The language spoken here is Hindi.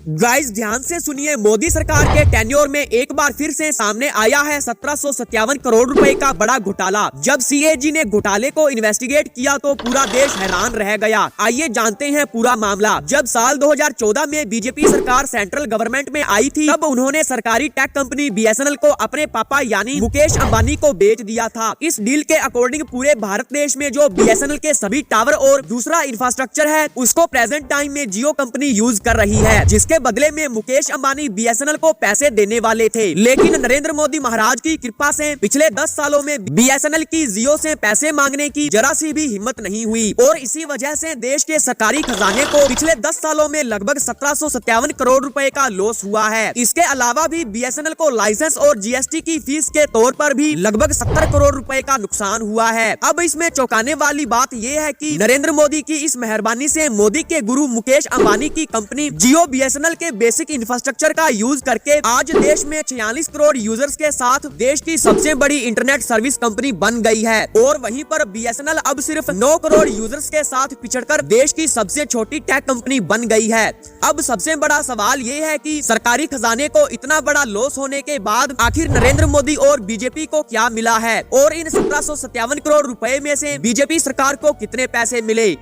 गाइस ध्यान से सुनिए, मोदी सरकार के टेन्योर में एक बार फिर से सामने आया है 1757 करोड़ रुपए का बड़ा घोटाला। जब सीएजी ने घोटाले को इन्वेस्टिगेट किया तो पूरा देश हैरान रह गया। आइए जानते हैं पूरा मामला। जब साल 2014 में बीजेपी सरकार सेंट्रल गवर्नमेंट में आई थी, तब उन्होंने सरकारी टेक कंपनी बीएसएनएल को अपने पापा यानी मुकेश अंबानी को बेच दिया था। इस डील के अकॉर्डिंग पूरे भारत देश में जो बीएसएनएल के सभी टावर और दूसरा इंफ्रास्ट्रक्चर है, उसको प्रेजेंट टाइम में जियो कंपनी यूज कर रही है, जिसके बदले में मुकेश अंबानी बीएसएनएल को पैसे देने वाले थे। लेकिन नरेंद्र मोदी महाराज की कृपा से पिछले 10 सालों में बीएसएनएल की जियो से पैसे मांगने की जरा सी भी हिम्मत नहीं हुई और इसी वजह से देश के सरकारी खजाने को पिछले 10 सालों में लगभग 1757 करोड़ रुपए का लॉस हुआ है। इसके अलावा भी बीएसएनएल को लाइसेंस और जीएसटी की फीस के तौर पर भी लगभग 70 करोड़ रुपए का नुकसान हुआ है। अब इसमें चौंकाने वाली बात यह है कि नरेंद्र मोदी की इस मेहरबानी से मोदी के गुरु मुकेश अंबानी की कंपनी जियो बीएसएनएल के बेसिक इंफ्रास्ट्रक्चर का यूज करके आज देश में 46 करोड़ यूजर्स के साथ देश की सबसे बड़ी इंटरनेट सर्विस कंपनी बन गई है। और वहीं पर बीएसएनएल अब सिर्फ 9 करोड़ यूजर्स के साथ पिछड़कर देश की सबसे छोटी टेक कंपनी बन गई है। अब सबसे बड़ा सवाल ये है कि सरकारी खजाने को इतना बड़ा लॉस होने के बाद आखिर नरेंद्र मोदी और बीजेपी को क्या मिला है और इन 1757 करोड़ रुपए में से बीजेपी सरकार को कितने पैसे मिले।